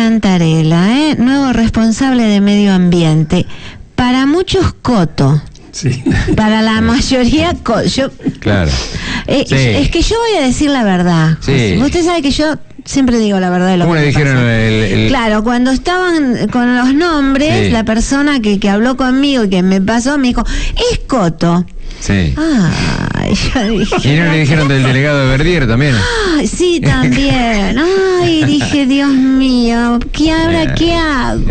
Cantarela, nuevo responsable de medio ambiente. Para muchos, Coto. Sí. Para la mayoría, Claro. Sí. Es que yo voy a decir la verdad. Sí. Usted sabe que yo siempre digo la verdad de lo ¿Cómo que le me dijeron pasa. Claro, cuando estaban con los nombres, sí, la persona que habló conmigo y que me pasó me dijo, es Coto. Sí. Ay, yo dije, ¿Y no le dijeron del delegado de Verdier también? Ay, sí, también. Ay, dije, Dios mío, ¿qué hago?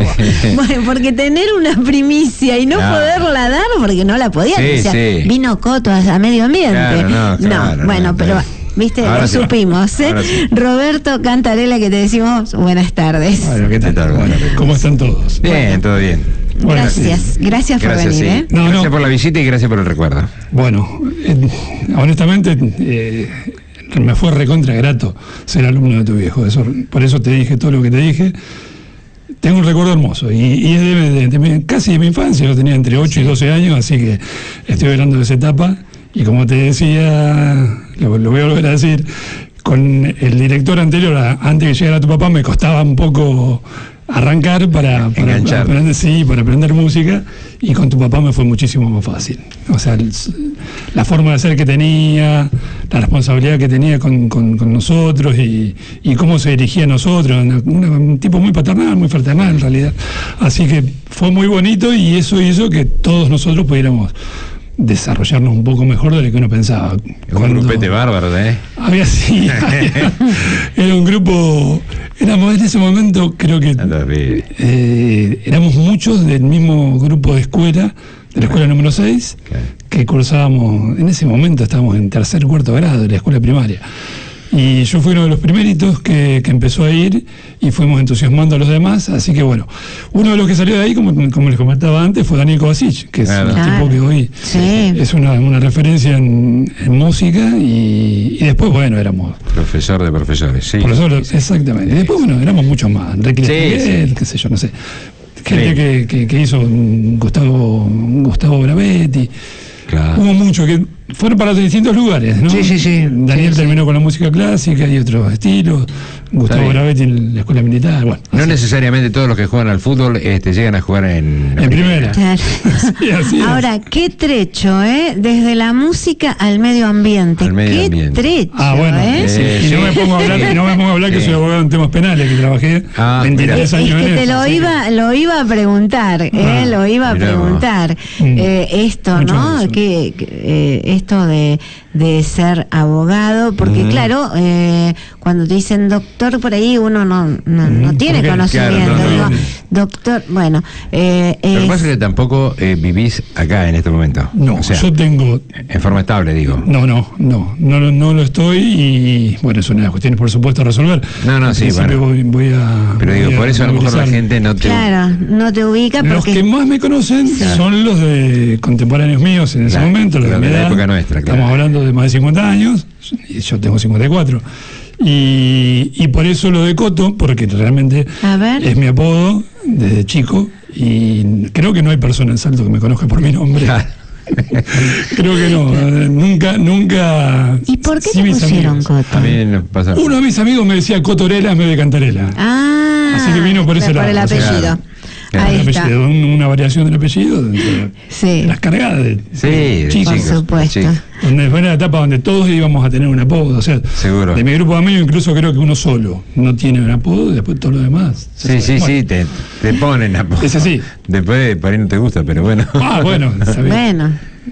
Bueno, porque tener una primicia y no poderla dar, porque no la podía. Sí, o sea, sí. Vino Coto a medio ambiente. Claro, Bueno, pero... ¿Viste? Ahora Lo sí. supimos, ¿eh? Ahora sí. Roberto Cantarela, que te decimos buenas tardes. Bueno, ¿qué tal? Bueno, ¿Cómo están todos? Bien, todo bien. Bueno, Gracias por venir, sí. ¿eh? Gracias por la visita y gracias por el recuerdo. Bueno, honestamente me fue recontra grato ser alumno de tu viejo. Por eso te dije todo lo que te dije. Tengo un recuerdo hermoso y es casi de mi infancia. Yo tenía entre 8 y 12 años, así que estoy hablando de esa etapa. Y como te decía, lo voy a volver a decir, con el director anterior, antes que llegara tu papá, me costaba un poco arrancar para aprender música, y con tu papá me fue muchísimo más fácil. O sea, la forma de ser que tenía, la responsabilidad que tenía con nosotros y cómo se dirigía a nosotros, un tipo muy paternal, muy fraternal en realidad. Así que fue muy bonito y eso hizo que todos nosotros pudiéramos desarrollarnos un poco mejor de lo que uno pensaba. Un grupete bárbaro, Era un grupo, éramos en ese momento, creo que éramos muchos del mismo grupo de escuela, de la escuela número 6, que cursábamos, en ese momento estábamos en tercer, cuarto grado de la escuela primaria. Y yo fui uno de los primeritos que empezó a ir y fuimos entusiasmando a los demás. Así que bueno, uno de los que salió de ahí, como les comentaba antes, fue Daniel Kovacic, que es un tipo que hoy es una referencia en música, y después, bueno, éramos... Profesor de profesores, sí. Exactamente. Y después, bueno, éramos muchos más. Enrique Espinel, qué sé yo, no sé. Gente que hizo Gustavo Bravetti. Claro. Hubo mucho que fueron para distintos lugares, ¿no? Sí. Daniel terminó con la música clásica y otros estilos. Gustavo Bravetti en la escuela militar. Bueno, no necesariamente todos los que juegan al fútbol llegan a jugar en primera. Claro. Sí, ahora, qué trecho, desde la música al medio ambiente. Qué trecho. Bueno, y no me pongo a hablar que soy abogado en temas penales, que trabajé 23 años en eso. Lo iba a preguntar, lo iba a preguntar. Esto, ¿no? Esto de ser abogado, porque claro, cuando te dicen doctor por ahí uno no tiene conocimiento. Claro, doctor, bueno. Lo que pasa es que tampoco vivís acá en este momento. No, o sea, yo tengo... En forma estable, digo. No lo estoy, y bueno, es una de las cuestiones por supuesto a resolver. Voy a... Pero digo, por eso a lo mejor la gente no te... Claro, no te ubica porque... Los que más me conocen son los de contemporáneos míos en ese momento, los de mi edad. Época nuestra, Estamos hablando de más de 50 años, y yo tengo 54. Y por eso lo de Coto, porque realmente es mi apodo desde chico, y creo que no hay persona en Salto que me conozca por mi nombre. Creo que no, nunca. ¿Y por qué te pusieron Coto? También pasa. Uno de mis amigos me decía Cotorela en vez de Cantarela. Así que vino por ese lado. Por el apellido. Ahí está. Una variación del apellido, las cargadas de chicos, por supuesto. Donde fue una etapa donde todos íbamos a tener un apodo. O sea, seguro. De mi grupo de amigos incluso creo que uno solo no tiene un apodo, y después todo lo demás. Te ponen apodo. Es así. Después por ahí no te gusta, pero bueno. Bueno,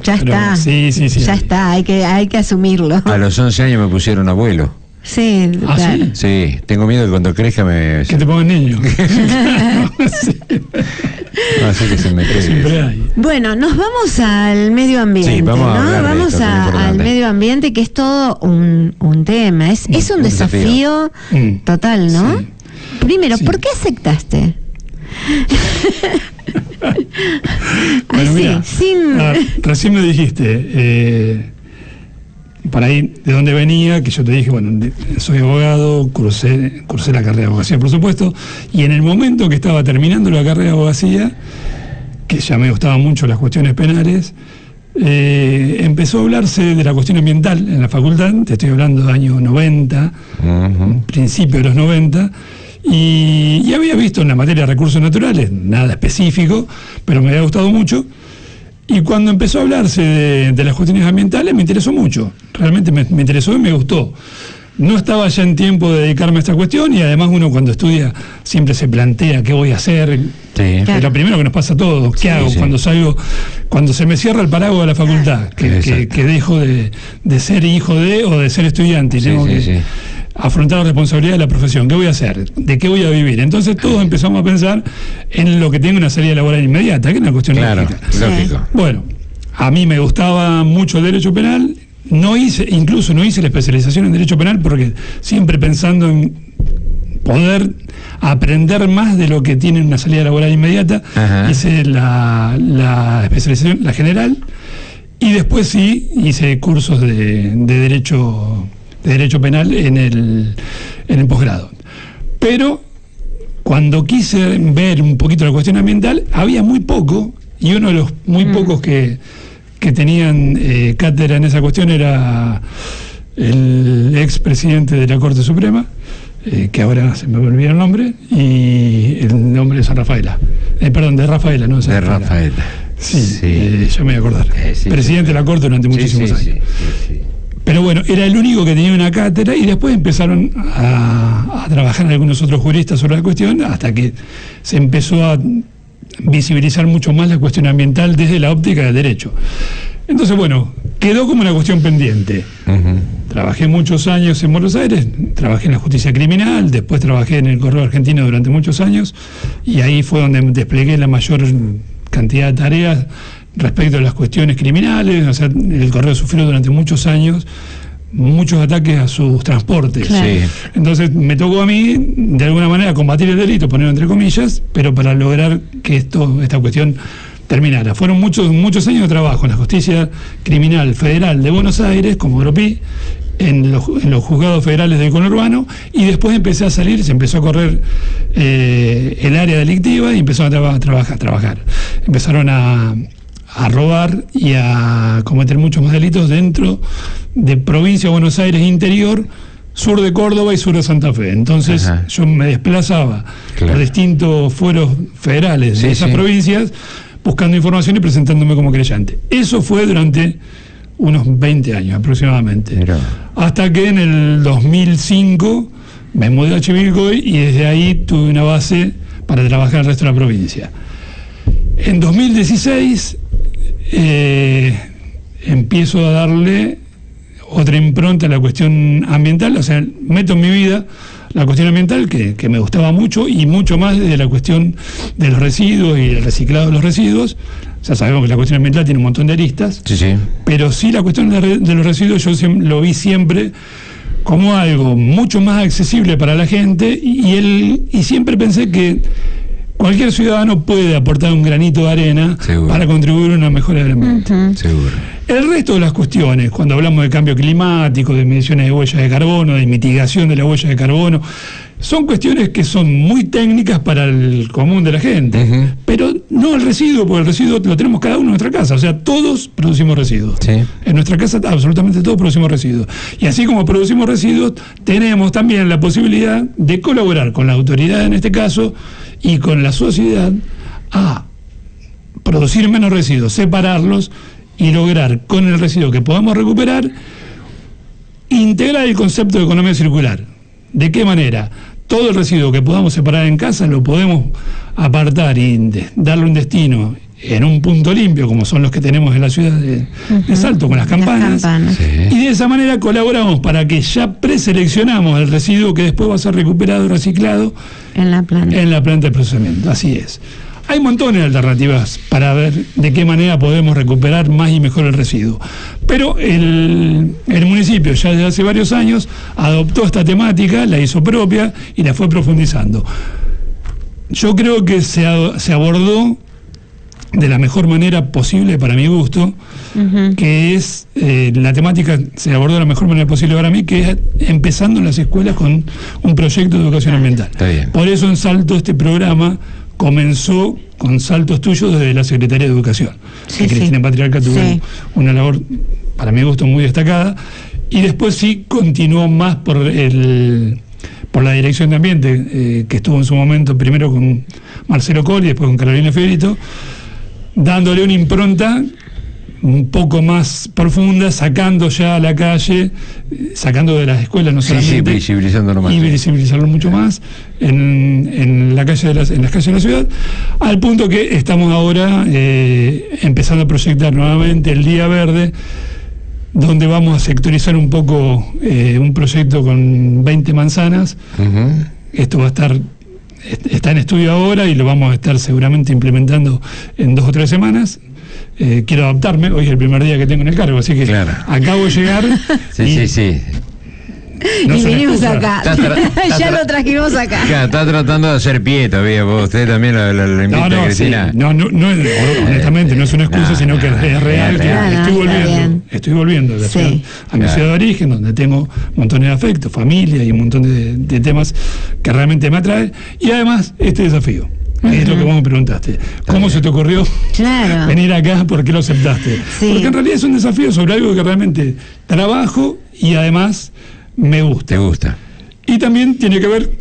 ya está. Sí. Ya está, hay que asumirlo. A los 11 años me pusieron abuelo. Sí, claro. Sí, tengo miedo que cuando crezca me... Que te pongan niño. Así que se me siempre hay. Bueno, nos vamos al medio ambiente, sí, vamos al medio ambiente, que es todo un tema, es un desafío total, ¿no? Sí. Primero, ¿por qué aceptaste? Bueno, mira, recién me dijiste... para ahí de dónde venía, que yo te dije, bueno, soy abogado, cursé la carrera de abogacía, por supuesto, y en el momento que estaba terminando la carrera de abogacía, que ya me gustaban mucho las cuestiones penales, empezó a hablarse de la cuestión ambiental en la facultad, te estoy hablando de años 90, principio de los 90, Y había visto en la materia de recursos naturales, nada específico, pero me había gustado mucho. Y cuando empezó a hablarse de las cuestiones ambientales, me interesó mucho. Realmente me interesó y me gustó. No estaba ya en tiempo de dedicarme a esta cuestión, y además uno cuando estudia siempre se plantea qué voy a hacer. Sí. Es lo primero que nos pasa a todos. ¿Qué hago cuando salgo, cuando se me cierra el paraguas de la facultad? Que dejo de ser hijo de o de ser estudiante y tengo que afrontar la responsabilidad de la profesión. ¿Qué voy a hacer? ¿De qué voy a vivir? Entonces todos empezamos a pensar en lo que tenga una salida laboral inmediata, que es una cuestión lógica. Lógico. Bueno, a mí me gustaba mucho el derecho penal. Incluso no hice la especialización en Derecho Penal porque siempre pensando en poder aprender más de lo que tiene una salida laboral inmediata. Hice la especialización, la general, y después sí hice cursos de derecho penal en el posgrado. Pero cuando quise ver un poquito la cuestión ambiental, había muy poco, y uno de los muy pocos que tenían cátedra en esa cuestión era el expresidente de la Corte Suprema, que ahora se me olvidó el nombre, y el nombre es San Rafaela. De Rafaela, no San Rafaela. Rafaela. Sí. Yo me voy a acordar. Presidente de la Corte durante muchísimos años. Sí. Pero bueno, era el único que tenía una cátedra, y después empezaron a trabajar algunos otros juristas sobre la cuestión, hasta que se empezó a visibilizar mucho más la cuestión ambiental desde la óptica del derecho. Entonces, bueno, quedó como una cuestión pendiente. Trabajé muchos años en Buenos Aires, trabajé en la justicia criminal, después trabajé en el Correo Argentino durante muchos años, y ahí fue donde desplegué la mayor cantidad de tareas respecto a las cuestiones criminales. O sea, el Correo sufrió durante muchos años muchos ataques a sus transportes. Claro. Entonces me tocó a mí de alguna manera combatir el delito, ponerlo entre comillas, pero para lograr que esta cuestión terminara. Fueron muchos años de trabajo en la justicia criminal federal de Buenos Aires, como Gropí, en los juzgados federales del conurbano, y después empecé a salir, se empezó a correr el área delictiva y empezó a trabajar. Empezaron a robar y a cometer muchos más delitos dentro de provincia de Buenos Aires interior, sur de Córdoba y sur de Santa Fe. Entonces yo me desplazaba por distintos fueros federales de esas provincias buscando información y presentándome como creyente. Eso fue durante unos 20 años aproximadamente. Hasta que en el 2005 me mudé a Chivilcoy y desde ahí tuve una base para trabajar en el resto de la provincia. En 2016 empiezo a darle otra impronta a la cuestión ambiental, o sea, meto en mi vida la cuestión ambiental que me gustaba mucho, y mucho más de la cuestión de los residuos y el reciclado de los residuos. Ya sabemos que la cuestión ambiental tiene un montón de aristas, pero sí la cuestión de los residuos yo lo vi siempre como algo mucho más accesible para la gente, y siempre pensé que cualquier ciudadano puede aportar un granito de arena para contribuir a una mejora del ambiente. El resto de las cuestiones, cuando hablamos de cambio climático, de mediciones de huellas de carbono, de mitigación de la huella de carbono, son cuestiones que son muy técnicas para el común de la gente, pero no el residuo, porque el residuo lo tenemos cada uno en nuestra casa. O sea, todos producimos residuos. En nuestra casa absolutamente todos producimos residuos. Y así como producimos residuos, tenemos también la posibilidad de colaborar con la autoridad en este caso y con la sociedad a producir menos residuos, separarlos y lograr con el residuo que podamos recuperar integrar el concepto de economía circular. ¿De qué manera? Todo el residuo que podamos separar en casa lo podemos apartar y darle un destino en un punto limpio, como son los que tenemos en la ciudad de Salto con las campanas. Y de esa manera colaboramos para que ya preseleccionamos el residuo que después va a ser recuperado y reciclado en la planta de procesamiento. Así es. Hay montones de alternativas para ver de qué manera podemos recuperar más y mejor el residuo. Pero el municipio ya desde hace varios años adoptó esta temática, la hizo propia y la fue profundizando. Yo creo que se abordó de la mejor manera posible para mi gusto, que es la temática se abordó de la mejor manera posible para mí, que es empezando en las escuelas con un proyecto de educación ambiental. Por eso en Salto este programa comenzó con Saltos Tuyos desde la Secretaría de Educación, que Cristina Patriarca tuvo una labor, para mi gusto, muy destacada, y después continuó más por por la Dirección de Ambiente, que estuvo en su momento primero con Marcelo Colli y después con Carolina Fierito, dándole una impronta un poco más profunda, sacando ya a la calle, sacando de las escuelas no solamente, visibilizándolo más, y visibilizarlo mucho más en las calles de la ciudad, al punto que estamos ahora empezando a proyectar nuevamente el Día Verde, donde vamos a sectorizar un poco un proyecto con 20 manzanas. Esto va a está en estudio ahora y lo vamos a estar seguramente implementando en 2 o 3 semanas. Quiero adaptarme, hoy es el primer día que tengo en el cargo, así que acabo de llegar. Sí. No y vinimos acá. Ya lo trajimos acá. Está tratando de hacer pie todavía, usted también lo invita a Cristina. Sí. No, honestamente, no es una excusa, sino que es real. Estoy volviendo de la ciudad, a mi ciudad de origen, donde tengo montones de afectos, familia y un montón de temas que realmente me atraen. Y además, este desafío. Es lo que vos me preguntaste. ¿Cómo se te ocurrió venir acá? ¿Por qué lo aceptaste? Porque en realidad es un desafío sobre algo que realmente trabajo y además me gusta. ¿Te gusta? Y también tiene que ver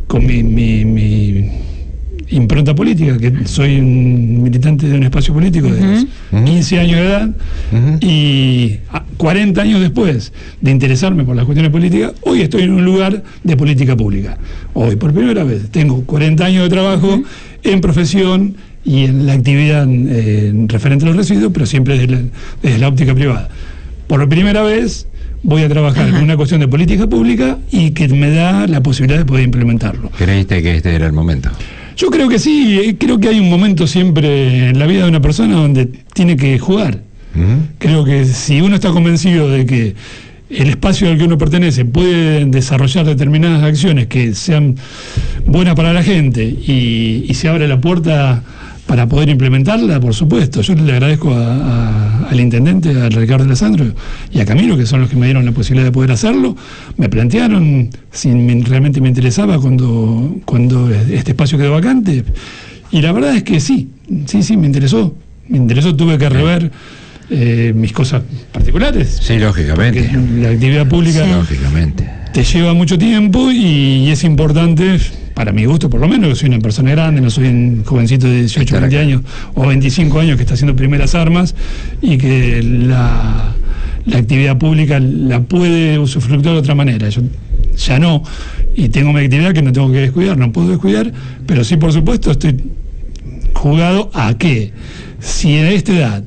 con mi impronta política, que soy un militante de un espacio político de los 15 años de edad, y 40 años después de interesarme por las cuestiones políticas, hoy estoy en un lugar de política pública. Hoy, por primera vez, tengo 40 años de trabajo en profesión y en la actividad referente a los residuos, pero siempre desde la óptica privada. Por primera vez voy a trabajar en una cuestión de política pública y que me da la posibilidad de poder implementarlo. ¿Creíste que este era el momento? Yo creo que sí, creo que hay un momento siempre en la vida de una persona donde tiene que jugar. Creo que si uno está convencido de que el espacio al que uno pertenece puede desarrollar determinadas acciones que sean buenas para la gente y se abre la puerta para poder implementarla, por supuesto. Yo le agradezco al intendente, a Ricardo Alessandro y a Camilo, que son los que me dieron la posibilidad de poder hacerlo. Me plantearon si realmente me interesaba cuando este espacio quedó vacante. Y la verdad es que sí, me interesó. Tuve que rever mis cosas particulares. Sí, lógicamente. La actividad pública te lleva mucho tiempo y es importante, para mi gusto por lo menos, yo soy una persona grande, no soy un jovencito de 18, 20 años o 25 años que está haciendo primeras armas, y que la actividad pública la puede usufructuar de otra manera. Yo ya no, y tengo mi actividad que no tengo que descuidar, no puedo descuidar, pero sí, por supuesto, estoy jugado a que si en esta edad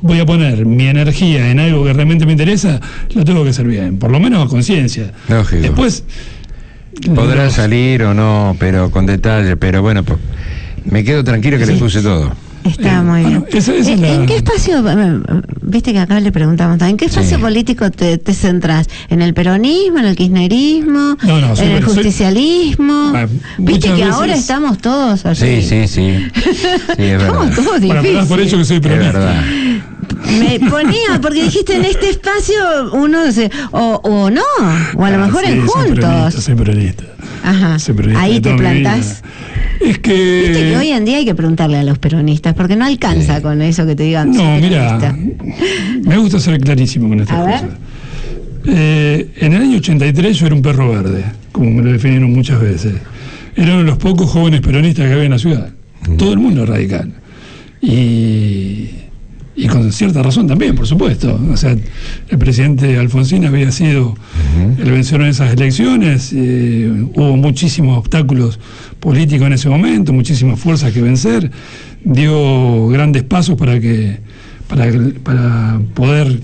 voy a poner mi energía en algo que realmente me interesa, lo tengo que hacer bien, por lo menos a conciencia. Después podrá salir o no, pero con detalle, pero bueno, me quedo tranquilo que le puse todo. Está muy bien. ¿En qué espacio, viste que acá le preguntamos, ¿en qué espacio político te centrás? ¿En el peronismo, en el kirchnerismo, en el justicialismo? Viste que ahora estamos todos allí. Sí, es verdad. Estamos todos difíciles. Bueno, por eso que soy peronista. Es verdad. Me ponía, porque dijiste en este espacio uno o no, o a lo mejor en juntos. Soy peronista. Ajá. Ahí te plantás. Es que... Viste que hoy en día hay que preguntarle a los peronistas, porque no alcanza con eso que te digan. No, mira, me gusta ser clarísimo con estas cosas. En el año 83 yo era un perro verde, como me lo definieron muchas veces. Era uno de los pocos jóvenes peronistas que había en la ciudad. Todo el mundo radical. Y con cierta razón también, por supuesto. O sea, el presidente Alfonsín había sido el vencedor en esas elecciones, hubo muchísimos obstáculos políticos en ese momento, muchísimas fuerzas que vencer, dio grandes pasos para poder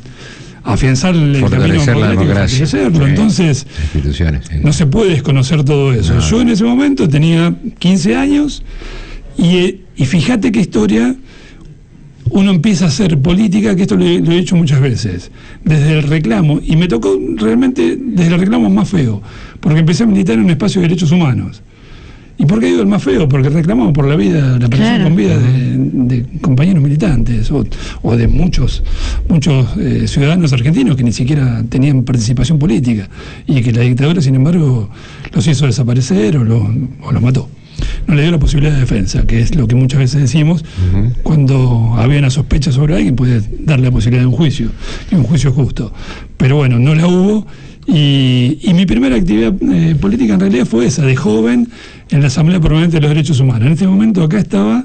afianzar el camino democracia. Entonces, no se puede desconocer todo eso. No. Yo en ese momento tenía 15 años y fíjate qué historia. Uno empieza a hacer política, que esto lo he hecho muchas veces, desde el reclamo, y me tocó realmente desde el reclamo más feo, porque empecé a militar en un espacio de derechos humanos. ¿Y por qué digo el más feo? Porque reclamamos por la vida, la presión con vida de compañeros militantes o de muchos ciudadanos argentinos que ni siquiera tenían participación política y que la dictadura, sin embargo, los hizo desaparecer o los mató. No le dio la posibilidad de defensa, que es lo que muchas veces decimos cuando había una sospecha sobre alguien, puede darle la posibilidad de un juicio, y un juicio justo. Pero bueno, no la hubo, Y mi primera actividad política en realidad fue esa, de joven, en la Asamblea Permanente de los Derechos Humanos. En este momento acá estaba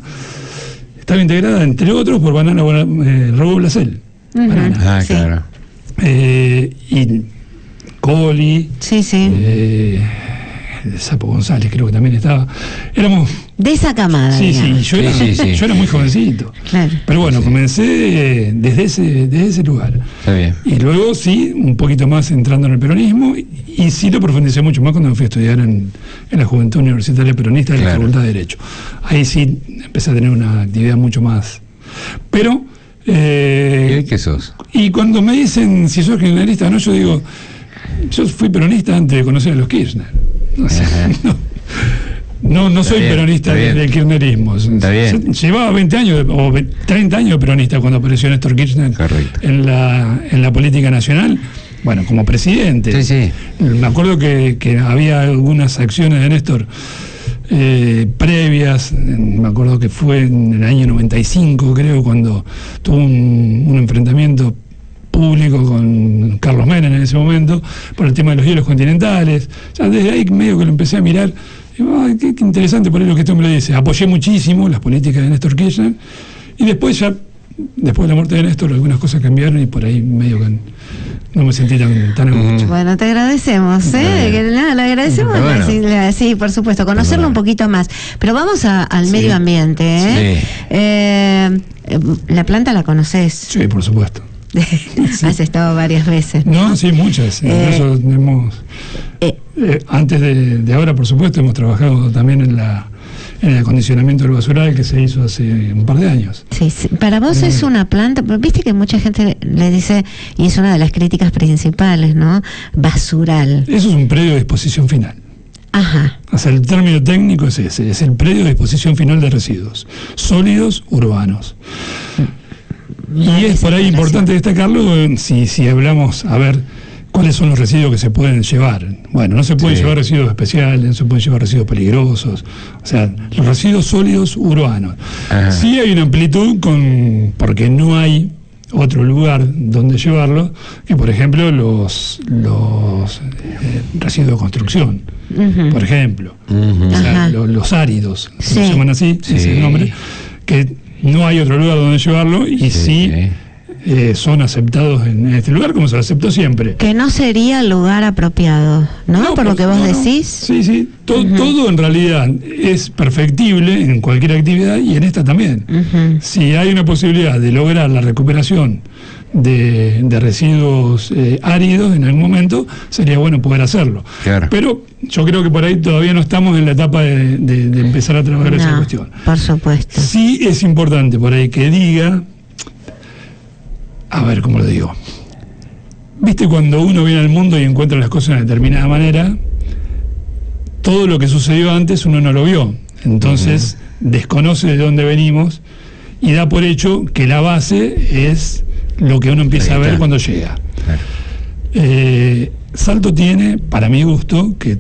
integrada, entre otros, por Raúl Blasel. Ah, Sí. claro. Y Coli, Sí, sí. Sapo González creo que también estaba. Éramos... De esa camada. Sí, sí, digamos. yo era muy jovencito. Claro. Pero bueno, comencé desde ese lugar. Está bien. Y luego sí, un poquito más entrando en el peronismo, y sí lo profundicé mucho más cuando me fui a estudiar en la Juventud Universitaria Peronista de la Claro. Facultad de Derecho. Ahí sí empecé a tener una actividad mucho más. Pero... ¿Y qué sos? y cuando me dicen si sos kirchnerista o no, yo digo, yo fui peronista antes de conocer a los Kirchner. O sea, no soy bien, peronista está bien. del kirchnerismo. Está bien. Llevaba 20 años o 30 años de peronista cuando apareció Néstor Kirchner Correcto. en la política nacional. Bueno, como presidente. Sí. Me acuerdo que había algunas acciones de Néstor previas. Me acuerdo que fue en el año 95, creo, cuando tuvo un enfrentamiento público con Carlos Menem en ese momento por el tema de los hielos continentales. O sea, desde ahí medio que lo empecé a mirar. Digo, ay, qué interesante por ahí lo que este hombre dice. Apoyé muchísimo las políticas de Néstor Kirchner, y después de la muerte de Néstor, algunas cosas cambiaron y por ahí medio que no me sentí tan a gusto. Bueno, te agradecemos, le agradecemos, Bueno. sí, por supuesto, conocerlo un poquito más. Pero vamos al Sí. medio ambiente, la planta la conoces. Sí, por supuesto. Has estado varias veces. No, sí, muchas. Incluso antes de ahora, por supuesto, hemos trabajado también en el acondicionamiento del basural que se hizo hace un par de años. Sí, sí. Para vos es una planta, viste que mucha gente le dice, y es una de las críticas principales, ¿no? Basural. Eso es un predio de disposición final. Ajá. O sea, el término técnico es ese, es el predio de disposición final de residuos sólidos urbanos. Y es por ahí importante destacarlo si hablamos, a ver, cuáles son los residuos que se pueden llevar. Bueno, no se pueden llevar residuos especiales, no se pueden llevar residuos peligrosos, o sea, los residuos sólidos urbanos. Ajá. Sí hay una amplitud porque no hay otro lugar donde llevarlo, que por ejemplo los residuos de construcción, por ejemplo. O sea, los áridos, Sí. se llaman así, ese es el nombre, que no hay otro lugar donde llevarlo y sí son aceptados en este lugar como se lo aceptó siempre. Que no sería el lugar apropiado, ¿no? Por lo que vos decís. Sí, todo en realidad es perfectible en cualquier actividad y en esta también. Si hay una posibilidad de lograr la recuperación de residuos áridos en algún momento, sería bueno poder hacerlo. Claro. Pero yo creo que por ahí todavía no estamos en la etapa de empezar a trabajar esa cuestión. Por supuesto. Sí es importante por ahí que diga, a ver cómo lo digo, viste cuando uno viene al mundo y encuentra las cosas de una determinada manera, todo lo que sucedió antes uno no lo vio, entonces desconoce de dónde venimos y da por hecho que la base es lo que uno empieza a ver cuando llega. Salto tiene, para mi gusto, que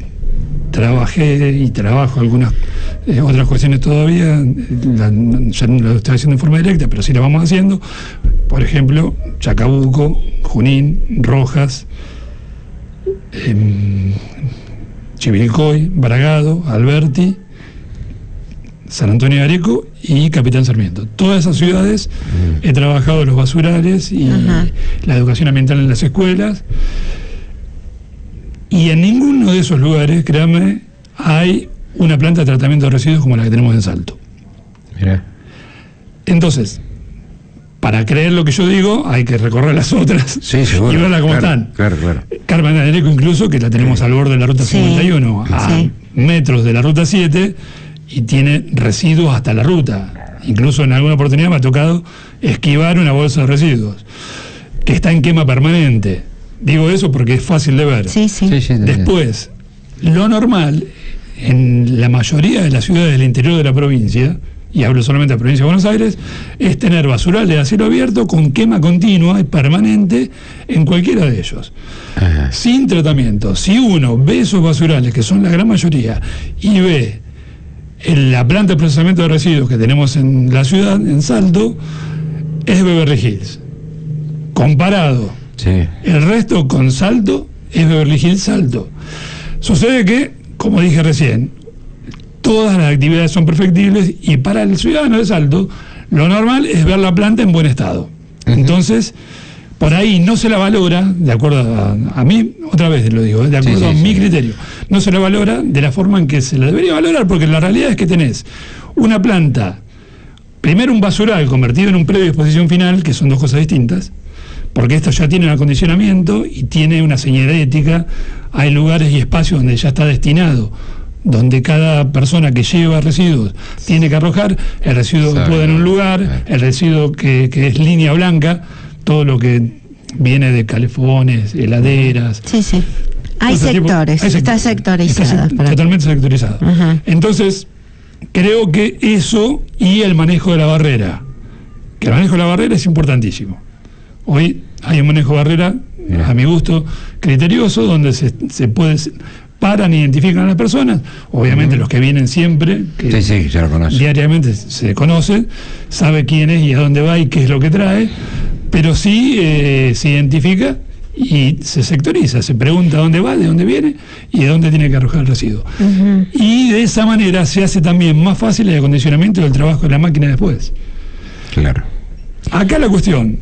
trabajé y trabajo algunas otras cuestiones todavía, ya no lo estoy haciendo en forma directa, pero sí lo vamos haciendo. Por ejemplo, Chacabuco, Junín, Rojas, Chivilcoy, Bragado, Alberti, San Antonio de Areco y Capitán Sarmiento. Todas esas ciudades he trabajado los basurales y la educación ambiental en las escuelas. Y en ninguno de esos lugares, créanme, hay una planta de tratamiento de residuos como la que tenemos en Salto. Mirá. Entonces, para creer lo que yo digo, hay que recorrer las otras y verlas cómo están. Claro. Carmen de Areco incluso, que la tenemos al borde de la ruta 51, a metros de la ruta 7, y tiene residuos hasta la ruta. Incluso en alguna oportunidad me ha tocado esquivar una bolsa de residuos, que está en quema permanente. Digo eso porque es fácil de ver. Sí. Después, lo normal, en la mayoría de las ciudades del interior de la provincia, y hablo solamente de la provincia de Buenos Aires, es tener basurales a cielo abierto con quema continua y permanente en cualquiera de ellos. Sin tratamiento. Si uno ve esos basurales, que son la gran mayoría, y ve la planta de procesamiento de residuos que tenemos en la ciudad, en Salto, es Beverly Hills. Comparado el resto con Salto, es Beverly Hills Salto. Sucede que, como dije recién, todas las actividades son perfectibles y para el ciudadano de Salto lo normal es ver la planta en buen estado. Entonces, por ahí no se la valora, de acuerdo a mí, otra vez lo digo, de acuerdo a mi criterio, no se la valora de la forma en que se la debería valorar, porque la realidad es que tenés una planta, primero un basural convertido en un predio de exposición final, que son dos cosas distintas, porque esto ya tiene un acondicionamiento y tiene una señalética, hay lugares y espacios donde ya está destinado, donde cada persona que lleva residuos tiene que arrojar el residuo que pueda en un lugar, el residuo que es línea blanca, todo lo que viene de calefones, heladeras. Sí, sí. Hay sectores, está sectorizado. Totalmente sectorizado. Entonces, creo que eso y el manejo de la barrera, que el manejo de la barrera es importantísimo. Hoy hay un manejo de barrera, a mi gusto, criterioso, donde se puede... paran, identifican a las personas, obviamente los que vienen siempre, que ya lo conocen. Diariamente se conoce, sabe quién es y a dónde va y qué es lo que trae, pero sí se identifica y se sectoriza, se pregunta dónde va, de dónde viene y de dónde tiene que arrojar el residuo. Y de esa manera se hace también más fácil el acondicionamiento del trabajo de la máquina después. Claro. Acá la cuestión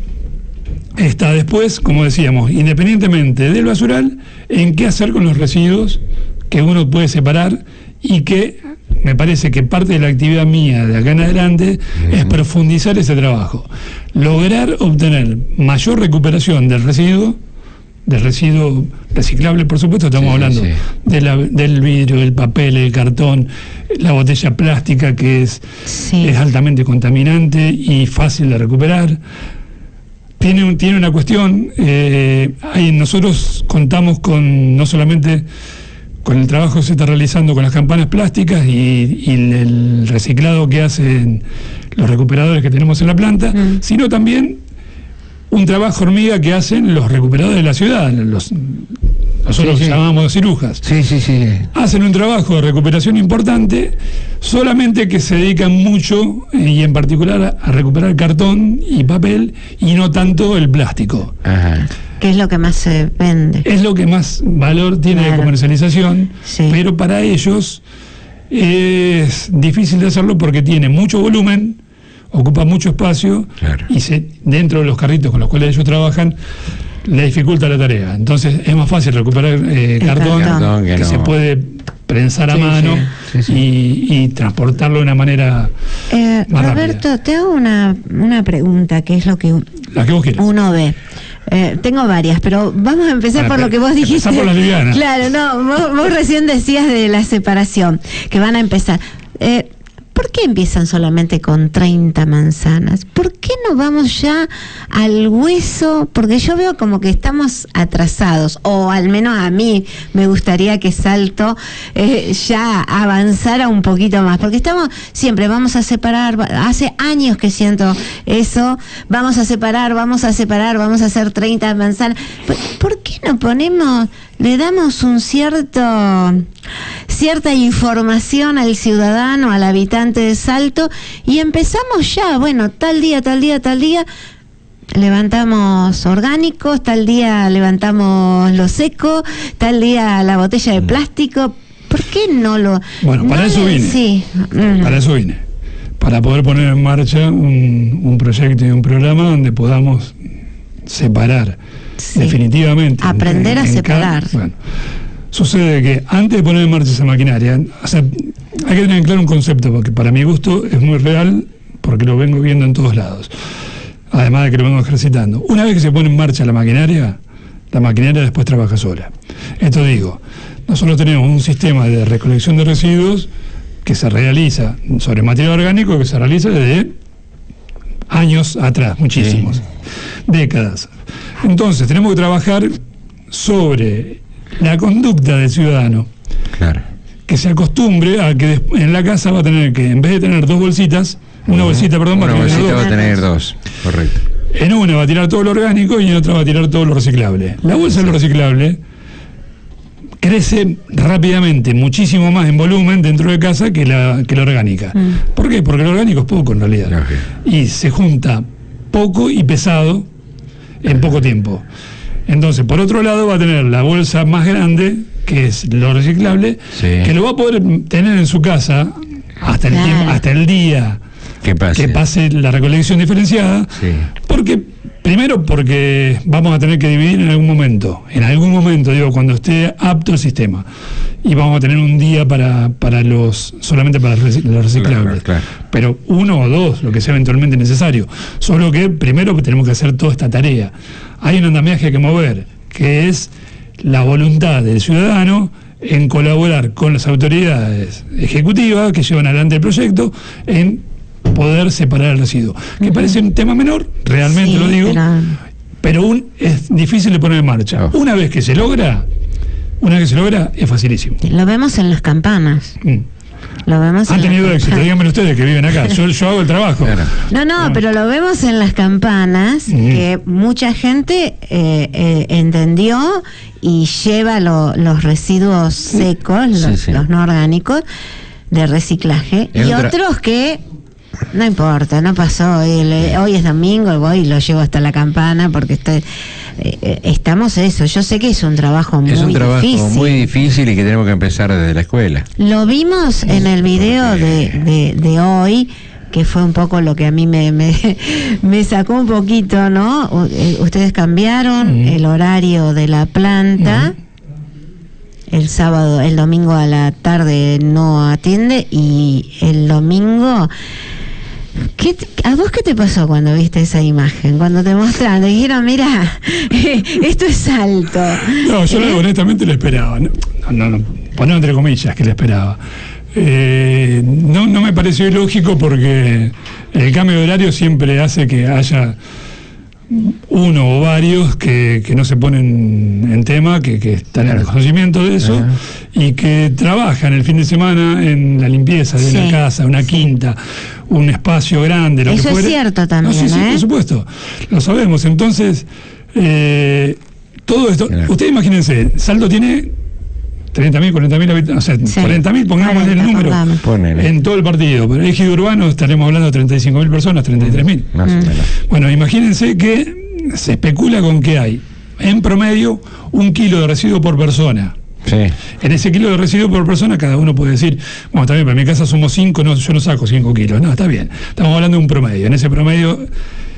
está después, como decíamos, independientemente del basural, en qué hacer con los residuos que uno puede separar y que me parece que parte de la actividad mía de acá en adelante es profundizar ese trabajo, lograr obtener mayor recuperación del residuo reciclable, por supuesto, estamos hablando del vidrio, del papel, el cartón, la botella plástica que es altamente contaminante y fácil de recuperar. Tiene una cuestión, nosotros contamos con no solamente con el trabajo que se está realizando con las campanas plásticas y el reciclado que hacen los recuperadores que tenemos en la planta, sino también un trabajo hormiga que hacen los recuperadores de la ciudad, nosotros llamamos cirujas. Hacen un trabajo de recuperación importante, solamente que se dedican mucho, y en particular a recuperar cartón y papel, y no tanto el plástico. ¿Qué es lo que más se vende? Es lo que más valor tiene de comercialización, pero para ellos es difícil de hacerlo porque tiene mucho volumen, ocupa mucho espacio y dentro de los carritos con los cuales ellos trabajan le dificulta la tarea. Entonces es más fácil recuperar cartón que se puede prensar a mano y transportarlo de una manera más Roberto, rápida. te hago una pregunta, que es lo que La que vos quieras. uno ve. Tengo varias, pero vamos a empezar por lo que vos dijiste. Por la liviana. Claro, no, vos recién decías de la separación, que van a empezar. ¿Por qué empiezan solamente con 30 manzanas? ¿Por qué no vamos ya al hueso? Porque yo veo como que estamos atrasados, o al menos a mí me gustaría que Salto ya avanzara un poquito más, porque siempre vamos a separar, hace años que siento eso, vamos a separar, vamos a hacer 30 manzanas. ¿Por qué no le damos cierta información al ciudadano, al habitante de Salto, y empezamos ya, bueno, tal día levantamos orgánicos, tal día levantamos lo seco, tal día la botella de plástico? ¿Por qué no lo...? Bueno, para eso vine. Para eso vine. Para poder poner en marcha un proyecto y un programa donde podamos separar definitivamente. Aprender a separar. Bueno, sucede que antes de poner en marcha esa maquinaria, o sea, hay que tener en claro un concepto, porque para mi gusto es muy real, porque lo vengo viendo en todos lados, además de que lo vengo ejercitando. Una vez que se pone en marcha la maquinaria después trabaja sola. Esto digo, nosotros tenemos un sistema de recolección de residuos que se realiza sobre material orgánico, que se realiza desde años atrás, muchísimos, décadas. Entonces tenemos que trabajar sobre la conducta del ciudadano, que se acostumbre a que en la casa va a tener que, en vez de tener dos bolsitas, una bolsita va a tener dos, correcto. En una va a tirar todo lo orgánico y en otra va a tirar todo lo reciclable. La bolsa de lo reciclable crece rápidamente, muchísimo más en volumen dentro de casa que la orgánica. ¿Por qué? Porque lo orgánico es poco en realidad. Y se junta poco y pesado en poco tiempo. Entonces, por otro lado, va a tener la bolsa más grande, que es lo reciclable, que lo va a poder tener en su casa hasta el día que pase la recolección diferenciada, primero porque vamos a tener que dividir en algún momento, digo, cuando esté apto el sistema, y vamos a tener un día solamente para los reciclables, pero 1 o 2, lo que sea eventualmente necesario, solo que primero tenemos que hacer toda esta tarea. Hay un andamiaje que mover, que es la voluntad del ciudadano en colaborar con las autoridades ejecutivas que llevan adelante el proyecto en poder separar el residuo, que parece un tema menor, realmente lo digo, pero es difícil de poner en marcha. Una vez que se logra, es facilísimo. Lo vemos en las campanas. Han tenido éxito, díganme ustedes que viven acá, yo hago el trabajo. No, pero lo vemos en las campanas, que mucha gente entendió y lleva los residuos secos, los no orgánicos, de reciclaje, y otros que no importa, no pasó, hoy es domingo, voy y lo llevo hasta la campana porque estamos eso. Yo sé que es un trabajo muy difícil y que tenemos que empezar desde la escuela. Lo vimos en el video de hoy, que fue un poco lo que a mí me sacó un poquito, ¿no? Ustedes cambiaron el horario de la planta. El domingo a la tarde no atiende, y el domingo... ¿A vos qué te pasó cuando viste esa imagen? Cuando te mostraron, te dijeron, mira, esto es alto. No, yo honestamente lo esperaba. No, poner entre comillas que lo esperaba. No me pareció ilógico, porque el cambio de horario siempre hace que haya uno o varios que no se ponen en tema, que están en el conocimiento de eso, y que trabajan el fin de semana en la limpieza de una casa, una quinta, un espacio grande, lo eso que fuera. Es cierto también. Sí, por supuesto, lo sabemos. Entonces, todo esto, ustedes imagínense, Salto tiene 30.000, 40.000 habitantes, o sea, 40.000, pongamos el número, en todo el partido, pero en ejido urbano estaremos hablando de 35.000 personas, 33.000. Bueno, imagínense que se especula con que hay, en promedio, 1 kilo de residuo por persona. En ese kilo de residuo por persona, cada uno puede decir, bueno, está bien, para mi casa somos 5, yo no saco 5 kilos. No, está bien, estamos hablando de un promedio. En ese promedio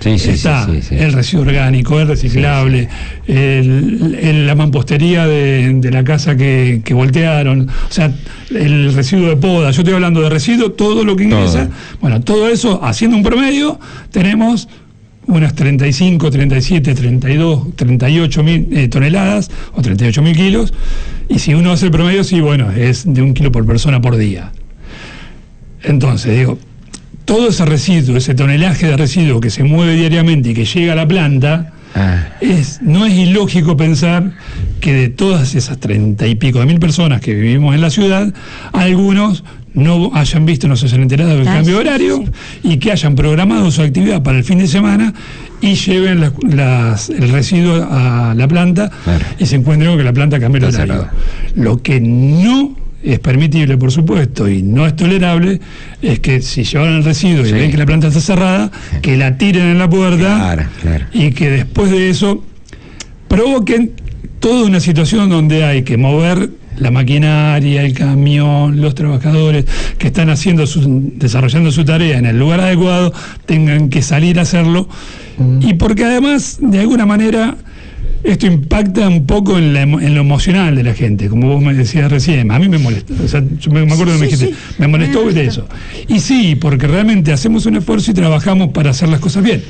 está el residuo orgánico, el reciclable, la mampostería de la casa que voltearon, o sea, el residuo de poda. Yo estoy hablando de residuo, todo lo que ingresa. Bueno, todo eso, haciendo un promedio, tenemos unas 35, 37, 32, 38.000 toneladas o 38.000 kilos, y si uno hace el promedio, es de 1 kilo por persona por día. Entonces, digo, todo ese residuo, ese tonelaje de residuo que se mueve diariamente y que llega a la planta, no es ilógico pensar que de todas esas 30 y pico de mil personas que vivimos en la ciudad, algunos no hayan visto, no se hayan enterado del cambio de horario, y que hayan programado su actividad para el fin de semana y lleven el residuo a la planta y se encuentren con que la planta cambió el horario. Lo que no es permitible, por supuesto, y no es tolerable, es que si llevaron el residuo y ven que la planta está cerrada, que la tiren en la puerta y que después de eso provoquen toda una situación donde hay que mover la maquinaria, el camión, los trabajadores que están desarrollando su tarea en el lugar adecuado, tengan que salir a hacerlo, y porque además, de alguna manera, esto impacta un poco en lo emocional de la gente, como vos me decías recién. A mí me molesta, o sea, yo me acuerdo que me dijiste, me molestó de eso. Y sí, porque realmente hacemos un esfuerzo y trabajamos para hacer las cosas bien.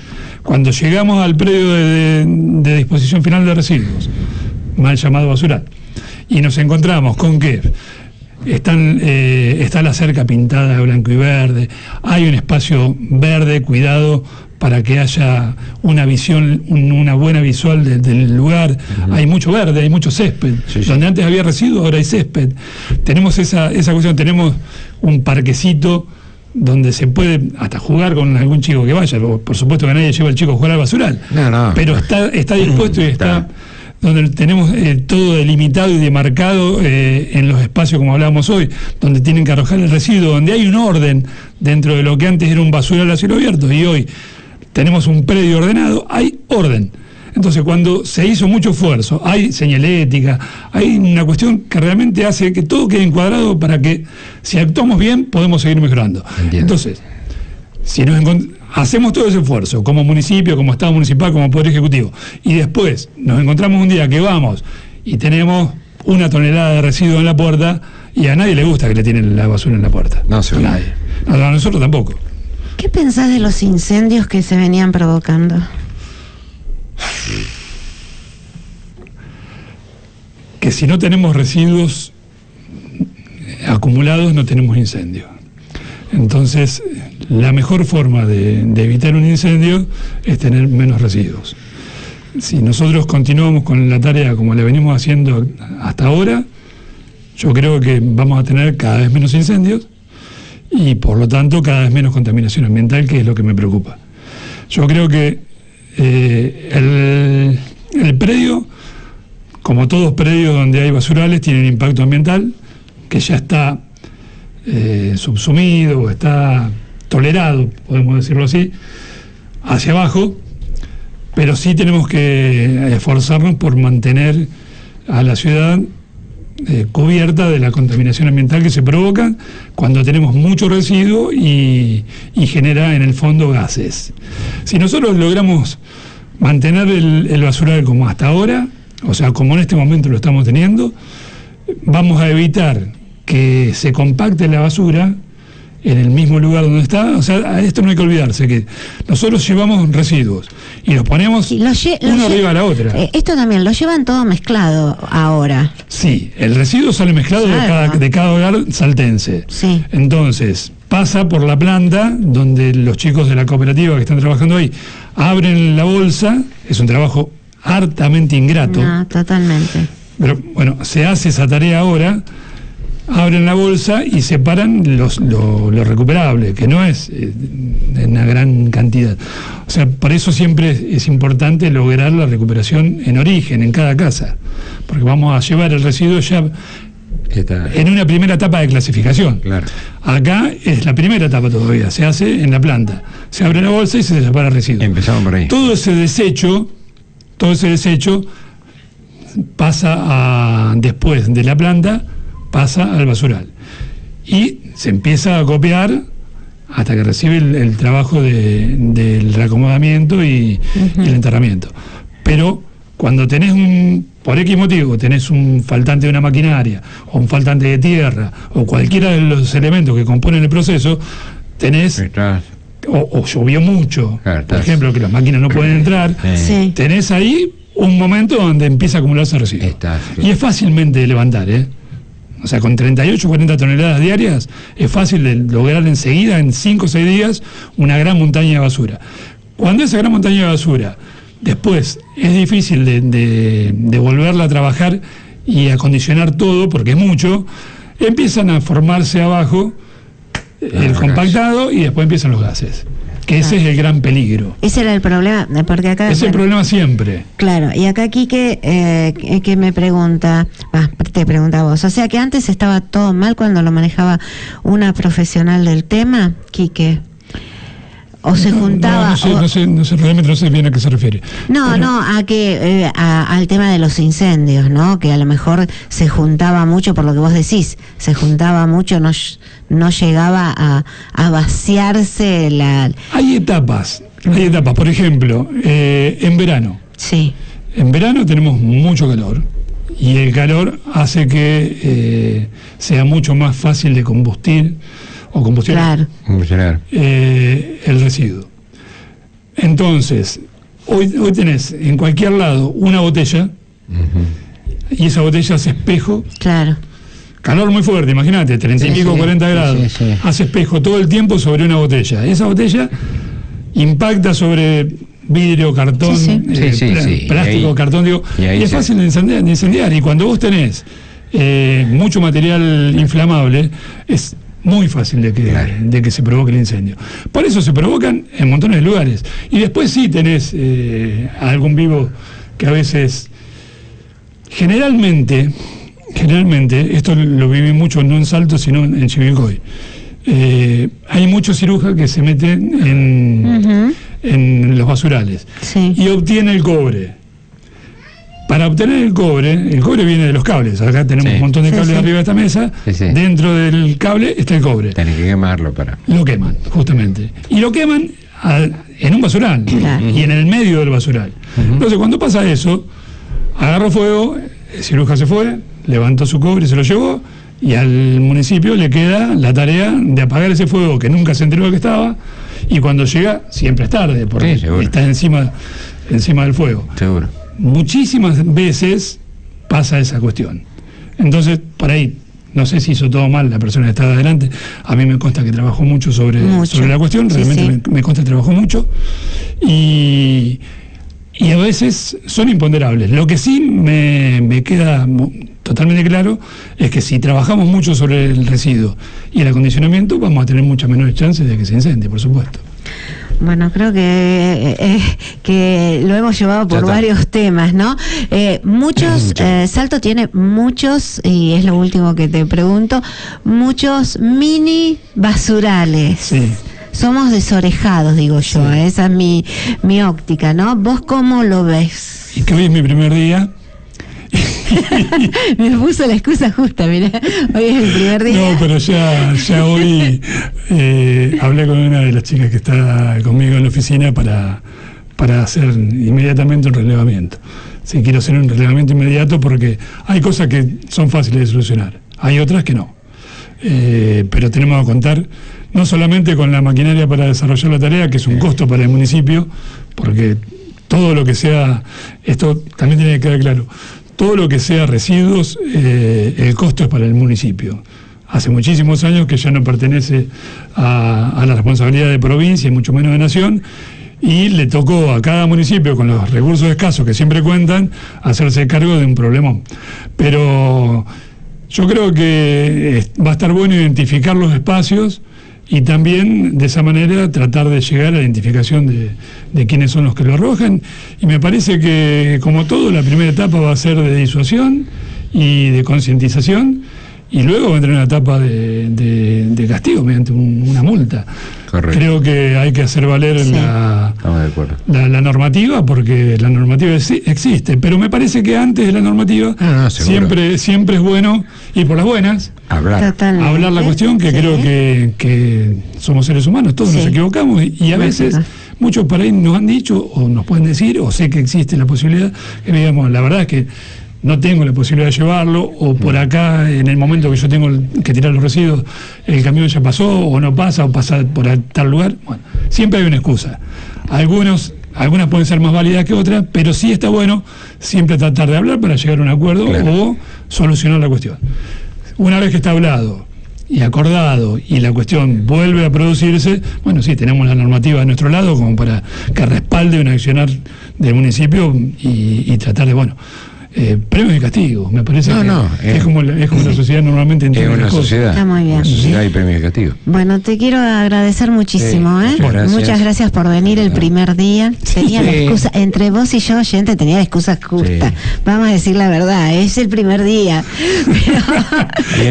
Cuando llegamos al predio de disposición final de residuos, mal llamado basural, y nos encontramos con que está la cerca pintada de blanco y verde, hay un espacio verde cuidado para que haya una visión, una buena visual del lugar. Hay mucho verde, hay mucho césped. Donde antes había residuos, ahora hay césped. Tenemos esa cuestión, tenemos un parquecito donde se puede hasta jugar con algún chico que vaya. Por supuesto que nadie lleva al chico a jugar al basural, pero está dispuesto y está donde tenemos todo delimitado y demarcado en los espacios, como hablábamos hoy, donde tienen que arrojar el residuo, donde hay un orden dentro de lo que antes era un basural a cielo abierto, y hoy tenemos un predio ordenado, hay orden. Entonces, cuando se hizo mucho esfuerzo, hay señalética, hay una cuestión que realmente hace que todo quede encuadrado para que, si actuamos bien, podemos seguir mejorando. Entiendo. Entonces, si hacemos todo ese esfuerzo, como municipio, como Estado municipal, como Poder Ejecutivo, y después nos encontramos un día que vamos y tenemos 1 tonelada de residuos en la puerta, y a nadie le gusta que le tienen la basura en la puerta. No, seguro. A nadie. A nosotros tampoco. ¿Qué pensás de los incendios que se venían provocando? Que si no tenemos residuos acumulados, no tenemos incendio. Entonces, la mejor forma de evitar un incendio es tener menos residuos. Si nosotros continuamos con la tarea como la venimos haciendo hasta ahora, yo creo que vamos a tener cada vez menos incendios y por lo tanto cada vez menos contaminación ambiental, que es lo que me preocupa. Yo creo que el predio, como todos predios donde hay basurales, tienen impacto ambiental que ya está subsumido o está tolerado, podemos decirlo así, hacia abajo, pero sí tenemos que esforzarnos por mantener a la ciudad cubierta de la contaminación ambiental que se provoca cuando tenemos mucho residuo y genera en el fondo gases. Si nosotros logramos mantener el basural como hasta ahora, o sea, como en este momento lo estamos teniendo, vamos a evitar que se compacte la basura en el mismo lugar donde está. O sea, a esto no hay que olvidarse, que nosotros llevamos residuos y los ponemos uno arriba de la otra. Esto también, lo llevan todo mezclado ahora. Sí, el residuo sale mezclado de cada hogar saltense. Sí. Entonces, pasa por la planta donde los chicos de la cooperativa que están trabajando ahí abren la bolsa. Es un trabajo hartamente ingrato. No, totalmente. Pero bueno, se hace esa tarea ahora. Abren la bolsa y separan lo recuperable, que no es una gran cantidad. O sea, por eso siempre es importante lograr la recuperación en origen, en cada casa, porque vamos a llevar el residuo ya en una primera etapa de clasificación. Claro. Acá es la primera etapa todavía, se hace en la planta. Se abre la bolsa y se separa el residuo. Empezamos por ahí. Todo ese desecho pasa después de la planta, pasa al basural y se empieza a copiar hasta que recibe el trabajo del reacomodamiento y el enterramiento. Pero cuando tenés por X motivo, tenés un faltante de una maquinaria o un faltante de tierra o cualquiera de los elementos que componen el proceso, tenés o llovió mucho, por ejemplo, que las máquinas no pueden entrar, Sí. tenés ahí un momento donde empieza a acumularse residuo. Y es fácilmente de levantar, O sea, con 38 o 40 toneladas diarias es fácil de lograr enseguida, en 5 o 6 días, una gran montaña de basura. Cuando esa gran montaña de basura después es difícil de volverla a trabajar y acondicionar todo, porque es mucho, empiezan a formarse abajo el compactado y después empiezan los gases. Que ese es el gran peligro. Ese era el problema, porque acá... Ese es el problema siempre. Claro, y acá Quique, que me pregunta, te pregunta a vos, o sea que antes estaba todo mal cuando lo manejaba una profesional del tema, Quique, o se juntaba... No sé, realmente no sé bien a qué se refiere. No, a que al tema de los incendios, ¿no? Que a lo mejor se juntaba mucho, por lo que vos decís, se juntaba mucho, no llegaba a vaciarse la... Hay etapas, por ejemplo, en verano. Sí. En verano tenemos mucho calor y el calor hace que sea mucho más fácil de combustionar el residuo. Entonces, hoy tenés en cualquier lado una botella y esa botella hace espejo. Claro. Calor muy fuerte, imagínate, 30 y pico, 40 grados. Sí. Hace espejo todo el tiempo sobre una botella. Esa botella impacta sobre vidrio, cartón, plástico, cartón, y es fácil de incendiar. Y cuando vos tenés mucho material inflamable, es muy fácil de que se provoque el incendio. Por eso se provocan en montones de lugares. Y después sí tenés algún vivo que a veces, generalmente, esto lo viví mucho no en Salto, sino en Chivilcoy. Hay muchos cirujas que se meten en los basurales y obtiene el cobre. Para obtener el cobre viene de los cables. Acá tenemos un montón de cables arriba de esta mesa. Dentro del cable está el cobre. Tenés que quemarlo para... Lo queman, justamente. Y lo queman en un basural. Y en el medio del basural. Entonces, cuando pasa eso, agarró fuego, el cirujano se fue, levantó su cobre, se lo llevó, y al municipio le queda la tarea de apagar ese fuego que nunca se enteró que estaba, y cuando llega, siempre es tarde, porque está encima del fuego. Seguro. Muchísimas veces pasa esa cuestión. Entonces, por ahí, no sé si hizo todo mal la persona que estaba adelante. A mí me consta que trabajó mucho sobre la cuestión, realmente me consta que trabajó mucho. Y a veces son imponderables. Lo que sí me queda totalmente claro es que si trabajamos mucho sobre el residuo y el acondicionamiento, vamos a tener muchas menores chances de que se incendie, por supuesto. Bueno, creo que lo hemos llevado por varios temas, ¿no? Salto tiene muchos, y es lo último que te pregunto, muchos mini basurales. Sí. Somos desorejados, digo yo, esa es mi óptica, ¿no? ¿Vos cómo lo ves? Y que hoy es mi primer día. Me puso la excusa justa, mirá, hoy es el primer día. No, pero ya hoy hablé con una de las chicas que está conmigo en la oficina para hacer inmediatamente un relevamiento. Sí, quiero hacer un relevamiento inmediato porque hay cosas que son fáciles de solucionar, hay otras que no. Pero tenemos que contar no solamente con la maquinaria para desarrollar la tarea, que es un costo para el municipio, porque todo lo que sea, esto también tiene que quedar claro, todo lo que sea residuos, el costo es para el municipio. Hace muchísimos años que ya no pertenece a la responsabilidad de provincia y mucho menos de nación, y le tocó a cada municipio, con los recursos escasos que siempre cuentan, hacerse cargo de un problemón. Pero yo creo que va a estar bueno identificar los espacios y también de esa manera tratar de llegar a la identificación de quiénes son los que lo arrojan, y me parece que, como todo, la primera etapa va a ser de disuasión y de concientización, y luego va a entrar una etapa de castigo mediante una multa. Correcto. Creo que hay que hacer valer la normativa, porque la normativa existe, pero me parece que antes de la normativa siempre es bueno, y por las buenas, hablar la cuestión, que creo que somos seres humanos, todos nos equivocamos, y a veces muchos por ahí nos han dicho o nos pueden decir, o sé que existe la posibilidad, que digamos, la verdad es que no tengo la posibilidad de llevarlo, o por acá, en el momento que yo tengo que tirar los residuos, el camión ya pasó, o no pasa, o pasa por tal lugar. Bueno, siempre hay una excusa. Algunas pueden ser más válidas que otras, pero sí está bueno siempre tratar de hablar para llegar a un acuerdo o solucionar la cuestión. Una vez que está hablado y acordado y la cuestión vuelve a producirse, bueno, sí, tenemos la normativa de nuestro lado como para que respalde un accionar del municipio y tratar de, premios y castigos, me parece que es como la sociedad normalmente entiende. Es una sociedad. Está muy bien. Una sociedad y premios y castigos. Bueno, te quiero agradecer muchísimo, Muchas gracias por venir el primer día. Tenía la excusa, entre vos y yo, oyente, tenía la excusa justa. Vamos a decir la verdad, es el primer día. Pero...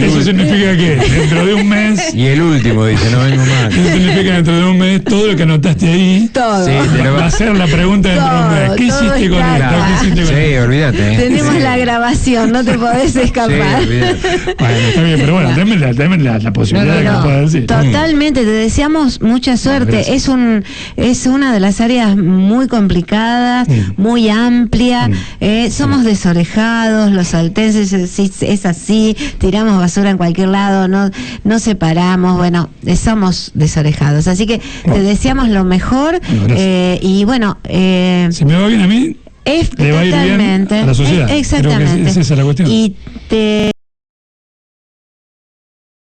Eso significa que dentro de un mes. Y el último, dice, no vengo más. Eso significa que dentro de un mes todo lo que anotaste ahí va a ser la pregunta dentro de un mes. ¿Qué hiciste con esto? Sí, olvídate. Tenemos la grabación, no te podés escapar. Bueno, está bien, pero bueno, dame la posibilidad de que lo pueda decir. Totalmente, te deseamos mucha suerte. Es una de las áreas muy complicadas, muy amplia. Somos desorejados, los saltenses es así, tiramos basura en cualquier lado, no separamos, somos desorejados. Así que te deseamos lo mejor. Y bueno, si me va bien a mí, le va a ir bien a la sociedad. Exactamente. Creo que esa es la cuestión.